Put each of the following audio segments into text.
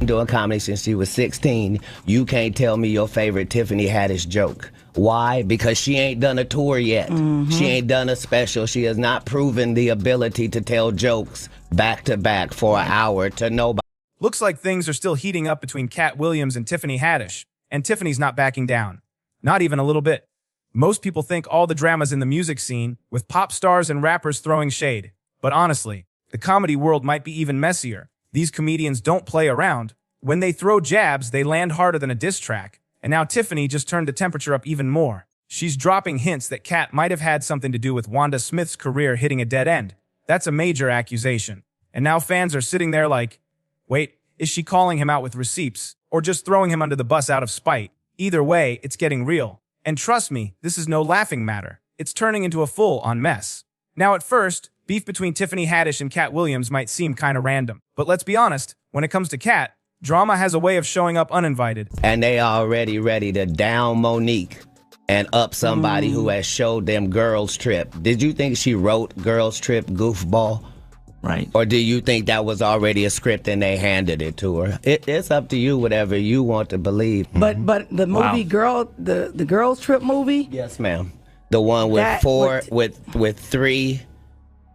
doing comedy since she was 16. You can't tell me your favorite Tiffany Haddish joke. Why? Because she ain't done a tour yet. She ain't done a special. She has not proven the ability to tell jokes back to back for an hour to nobody. Looks like things are still heating up between Katt Williams and Tiffany Haddish, and Tiffany's not backing down. Not even a little bit. Most people think all the drama's in the music scene, with pop stars and rappers throwing shade. But honestly, the comedy world might be even messier. These comedians don't play around. When they throw jabs, they land harder than a diss track. And now Tiffany just turned the temperature up even more. She's dropping hints that Katt might have had something to do with Wanda Smith's career hitting a dead end. That's a major accusation. And now fans are sitting there like, wait, is she calling him out with receipts, or just throwing him under the bus out of spite? Either way, it's getting real. And trust me, this is no laughing matter. It's turning into a full-on mess. Now at first, beef between Tiffany Haddish and Katt Williams might seem kinda random. But let's be honest, when it comes to Katt, drama has a way of showing up uninvited. And they already ready to down Monique and up somebody who has showed them Girls Trip. Did you think she wrote Girls Trip, goofball? Right. Or do you think that was already a script and they handed it to her? It's up to you, whatever you want to believe. But the movie the Girls Trip movie? Yes, ma'am. The one with with three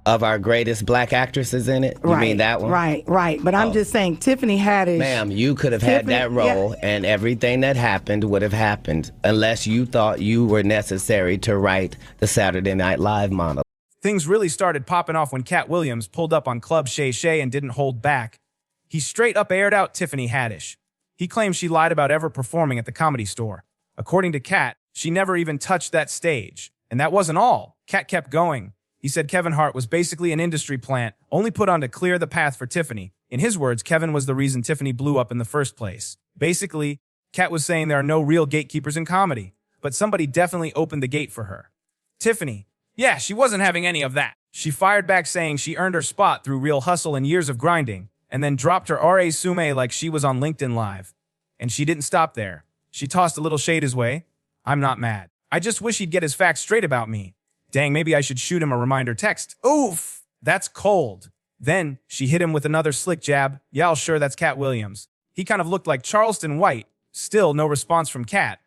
of our greatest black actresses in it? You mean that one? Right. But I'm just saying, Tiffany Haddish. Ma'am, you could have had that role and everything that happened would have happened unless you thought you were necessary to write the Saturday Night Live monologue. Things really started popping off when Katt Williams pulled up on Club Shay Shay and didn't hold back. He straight up aired out Tiffany Haddish. He claimed she lied about ever performing at the Comedy Store. According to Katt, she never even touched that stage. And that wasn't all. Katt kept going. He said Kevin Hart was basically an industry plant, only put on to clear the path for Tiffany. In his words, Kevin was the reason Tiffany blew up in the first place. Basically, Katt was saying there are no real gatekeepers in comedy, but somebody definitely opened the gate for her. Tiffany, yeah, she wasn't having any of that. She fired back saying she earned her spot through real hustle and years of grinding, and then dropped her resume like she was on LinkedIn Live. And she didn't stop there. She tossed a little shade his way. I'm not mad. I just wish he'd get his facts straight about me. Dang, maybe I should shoot him a reminder text. Oof, that's cold. Then she hit him with another slick jab. Yeah, sure, that's Katt Williams. He kind of looked like Charleston White. Still no response from Katt.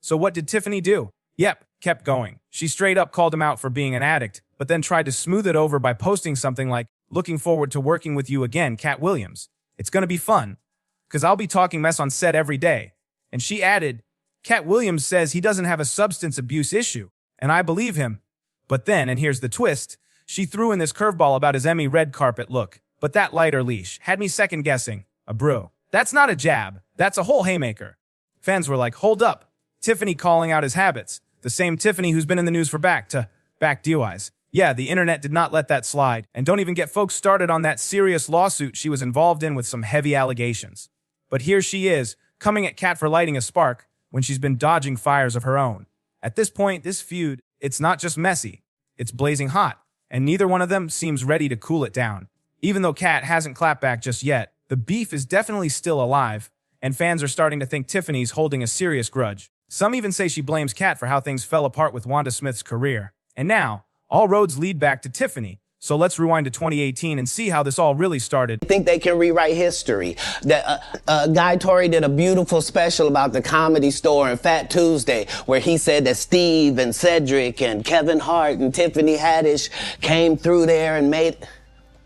So what did Tiffany do? Yep, kept going. She straight up called him out for being an addict, but then tried to smooth it over by posting something like, looking forward to working with you again, Katt Williams. It's gonna be fun, because I'll be talking mess on set every day. And she added, Katt Williams says he doesn't have a substance abuse issue, and I believe him. But then, and here's the twist, she threw in this curveball about his Emmy red carpet look. But that lighter leash had me second guessing. A brew. That's not a jab. That's a whole haymaker. Fans were like, hold up. Tiffany calling out his habits. The same Tiffany who's been in the news for back DUIs. Yeah, the internet did not let that slide. And don't even get folks started on that serious lawsuit she was involved in with some heavy allegations. But here she is, coming at Katt for lighting a spark when she's been dodging fires of her own. At this point, this feud, it's not just messy, it's blazing hot, and neither one of them seems ready to cool it down. Even though Katt hasn't clapped back just yet, the beef is definitely still alive, and fans are starting to think Tiffany's holding a serious grudge. Some even say she blames Katt for how things fell apart with Wanda Smith's career. And now, all roads lead back to Tiffany. So let's rewind to 2018 and see how this all really started. I think they can rewrite history. Guy Torrey did a beautiful special about the Comedy Store and Fat Tuesday, where he said that Steve and Cedric and Kevin Hart and Tiffany Haddish came through there and made...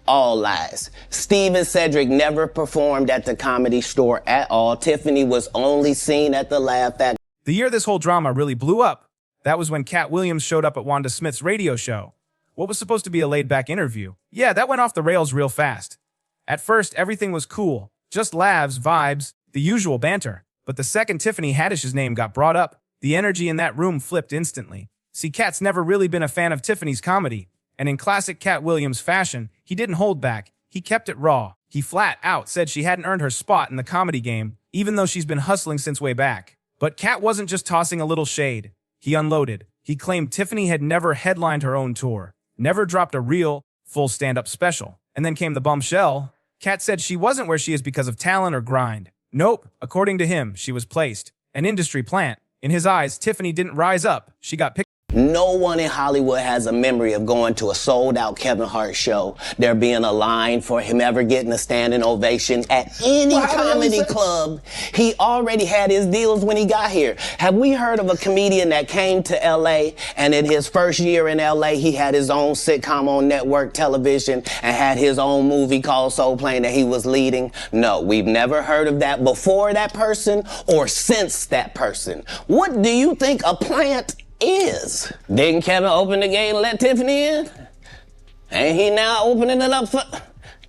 All lies. Steve and Cedric never performed at the Comedy Store at all. Tiffany was only seen at the Laugh Factory. The year this whole drama really blew up, that was when Katt Williams showed up at Wanda Smith's radio show. What was supposed to be a laid-back interview? Yeah, that went off the rails real fast. At first, everything was cool. Just laughs, vibes, the usual banter. But the second Tiffany Haddish's name got brought up, the energy in that room flipped instantly. See, Katt's never really been a fan of Tiffany's comedy. And in classic Katt Williams fashion, he didn't hold back. He kept it raw. He flat out said she hadn't earned her spot in the comedy game, even though she's been hustling since way back. But Katt wasn't just tossing a little shade. He unloaded. He claimed Tiffany had never headlined her own tour. Never dropped a real, full stand-up special. And then came the bombshell. Katt said she wasn't where she is because of talent or grind. Nope, according to him, she was placed. An industry plant. In his eyes, Tiffany didn't rise up. She got picked. No one in Hollywood has a memory of going to a sold-out Kevin Hart show, there being a line for him ever getting a standing ovation at any comedy club. He already had his deals when he got here. Have we heard of a comedian that came to L.A. and in his first year in L.A. he had his own sitcom on network television and had his own movie called Soul Plane that he was leading? No, we've never heard of that before that person or since that person. What do you think a plant is? Didn't Kevin open the gate and let Tiffany in? Ain't he now opening it up for...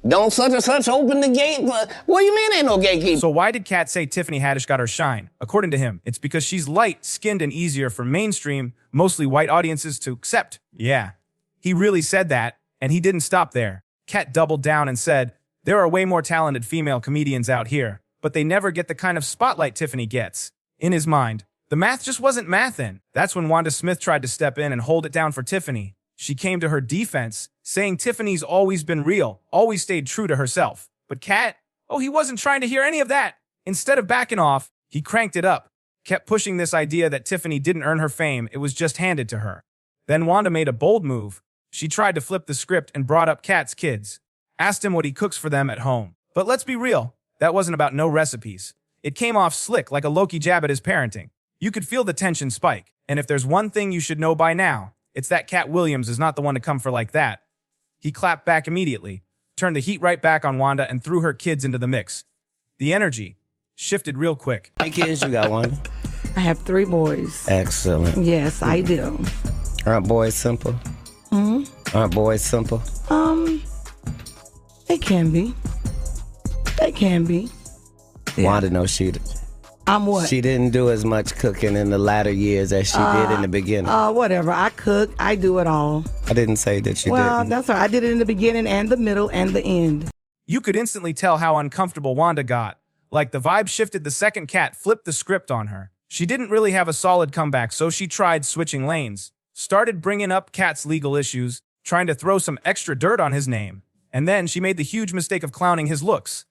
Don't such and such open the gate for... What do you mean ain't no gatekeeper? So why did Katt say Tiffany Haddish got her shine? According to him, it's because she's light-skinned and easier for mainstream, mostly white audiences to accept. Yeah, he really said that, and he didn't stop there. Katt doubled down and said, there are way more talented female comedians out here, but they never get the kind of spotlight Tiffany gets. In his mind, the math just wasn't mathin'. That's when Wanda Smith tried to step in and hold it down for Tiffany. She came to her defense, saying Tiffany's always been real, always stayed true to herself. But Katt, oh, he wasn't trying to hear any of that. Instead of backing off, he cranked it up, kept pushing this idea that Tiffany didn't earn her fame, it was just handed to her. Then Wanda made a bold move. She tried to flip the script and brought up Katt's kids. Asked him what he cooks for them at home. But let's be real, that wasn't about no recipes. It came off slick like a Loki jab at his parenting. You could feel the tension spike, and if there's one thing you should know by now, it's that Katt Williams is not the one to come for like that. He clapped back immediately, turned the heat right back on Wanda, and threw her kids into the mix. The energy shifted real quick. How many kids you got, Wanda? I have 3 boys. Excellent. Yes, I do. Aren't boys simple? Hmm? Aren't boys simple? They can be. They can be. Yeah. Wanda knows she... I'm what? She didn't do as much cooking in the latter years as she did in the beginning. Whatever. I cook. I do it all. I didn't say that you didn't. Well, that's right. I did it in the beginning and the middle and the end. You could instantly tell how uncomfortable Wanda got. Like the vibe shifted the second Katt flipped the script on her. She didn't really have a solid comeback, so she tried switching lanes. Started bringing up Katt's legal issues, trying to throw some extra dirt on his name. And then she made the huge mistake of clowning his looks.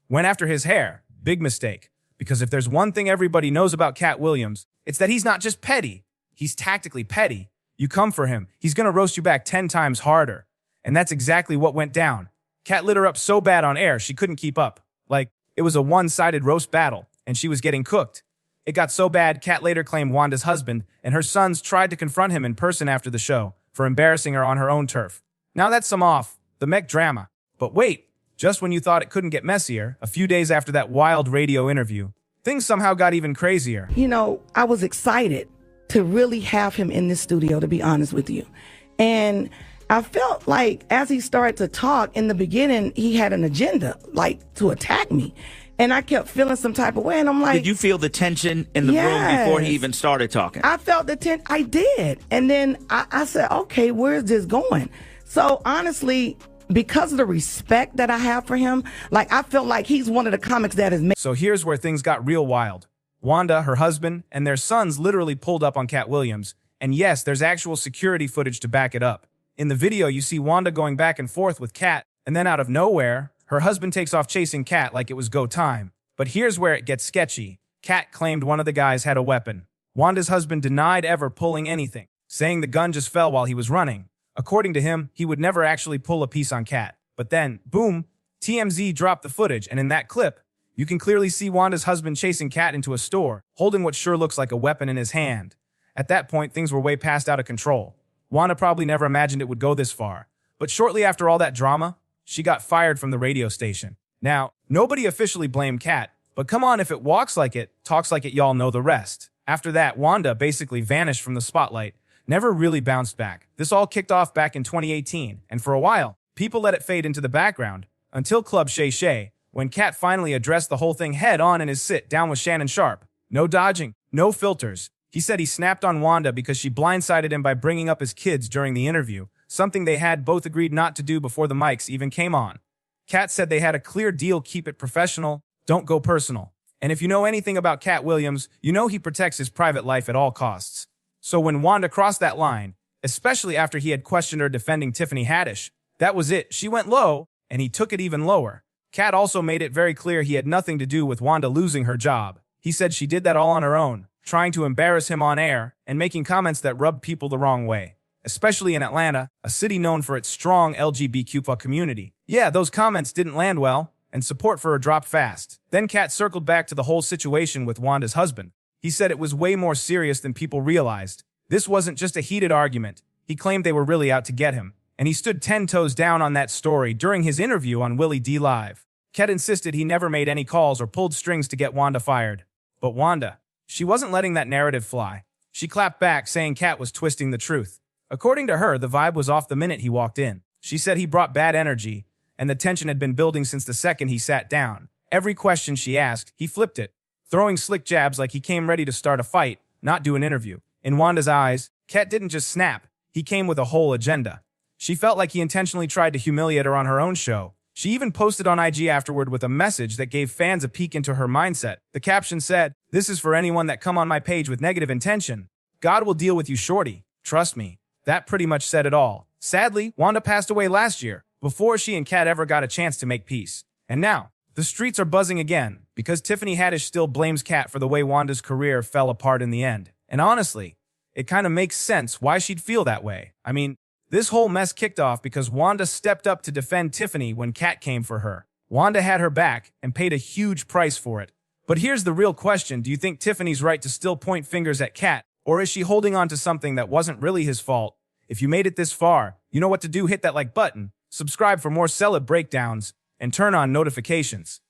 Went after his hair. Big mistake. Because if there's one thing everybody knows about Katt Williams, it's that he's not just petty. He's tactically petty. You come for him, he's gonna roast you back 10 times harder. And that's exactly what went down. Katt lit her up so bad on air, she couldn't keep up. Like, it was a one-sided roast battle, and she was getting cooked. It got so bad, Katt later claimed Wanda's husband and her sons tried to confront him in person after the show for embarrassing her on her own turf. Now that's some off the mech drama. But wait. Just when you thought it couldn't get messier, a few days after that wild radio interview, things somehow got even crazier. You know, I was excited to really have him in this studio, to be honest with you. And I felt like as he started to talk in the beginning, he had an agenda, like to attack me. And I kept feeling some type of way. And I'm like... Did you feel the tension in the room before he even started talking? I felt the tension. I did. And then I said, okay, where's this going? So honestly... Because of the respect that I have for him, like I felt like he's one of the comics that is... So here's where things got real wild. Wanda, her husband, and their sons literally pulled up on Katt Williams. And yes, there's actual security footage to back it up. In the video, you see Wanda going back and forth with Katt, and then out of nowhere, her husband takes off chasing Katt like it was go time. But here's where it gets sketchy. Katt claimed one of the guys had a weapon. Wanda's husband denied ever pulling anything, saying the gun just fell while he was running. According to him, he would never actually pull a piece on Katt. But then, boom, TMZ dropped the footage, and in that clip, you can clearly see Wanda's husband chasing Katt into a store, holding what sure looks like a weapon in his hand. At that point, things were way past out of control. Wanda probably never imagined it would go this far. But shortly after all that drama, she got fired from the radio station. Now, nobody officially blamed Katt, but come on, if it walks like it, talks like it, y'all know the rest. After that, Wanda basically vanished from the spotlight, never really bounced back. This all kicked off back in 2018, and for a while, people let it fade into the background, until Club Shay Shay, when Katt finally addressed the whole thing head-on in his sit-down with Shannon Sharpe. No dodging, no filters. He said he snapped on Wanda because she blindsided him by bringing up his kids during the interview, something they had both agreed not to do before the mics even came on. Katt said they had a clear deal: keep it professional, don't go personal. And if you know anything about Katt Williams, you know he protects his private life at all costs. So when Wanda crossed that line, especially after he had questioned her defending Tiffany Haddish, that was it. She went low, and he took it even lower. Katt also made it very clear he had nothing to do with Wanda losing her job. He said she did that all on her own, trying to embarrass him on air, and making comments that rubbed people the wrong way, especially in Atlanta, a city known for its strong LGBTQ community. Yeah, those comments didn't land well, and support for her dropped fast. Then Katt circled back to the whole situation with Wanda's husband. He said it was way more serious than people realized. This wasn't just a heated argument. He claimed they were really out to get him, and he stood 10 toes down on that story during his interview on Willie D Live. Katt insisted he never made any calls or pulled strings to get Wanda fired. But Wanda, she wasn't letting that narrative fly. She clapped back, saying Katt was twisting the truth. According to her, the vibe was off the minute he walked in. She said he brought bad energy, and the tension had been building since the second he sat down. Every question she asked, he flipped it, throwing slick jabs like he came ready to start a fight, not do an interview. In Wanda's eyes, Katt didn't just snap, he came with a whole agenda. She felt like he intentionally tried to humiliate her on her own show. She even posted on IG afterward with a message that gave fans a peek into her mindset. The caption said, "This is for anyone that come on my page with negative intention. God will deal with you, shorty. Trust me." That pretty much said it all. Sadly, Wanda passed away last year, before she and Katt ever got a chance to make peace. And now, the streets are buzzing again, because Tiffany Haddish still blames Katt for the way Wanda's career fell apart in the end. And honestly, it kind of makes sense why she'd feel that way. I mean, this whole mess kicked off because Wanda stepped up to defend Tiffany when Katt came for her. Wanda had her back and paid a huge price for it. But here's the real question. Do you think Tiffany's right to still point fingers at Katt, or is she holding on to something that wasn't really his fault? If you made it this far, you know what to do. Hit that like button, subscribe for more celeb breakdowns, and turn on notifications.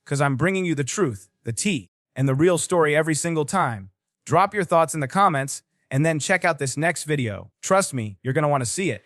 Because I'm bringing you the truth, the tea, and the real story every single time. Drop your thoughts in the comments, and then check out this next video. Trust me, you're going to want to see it.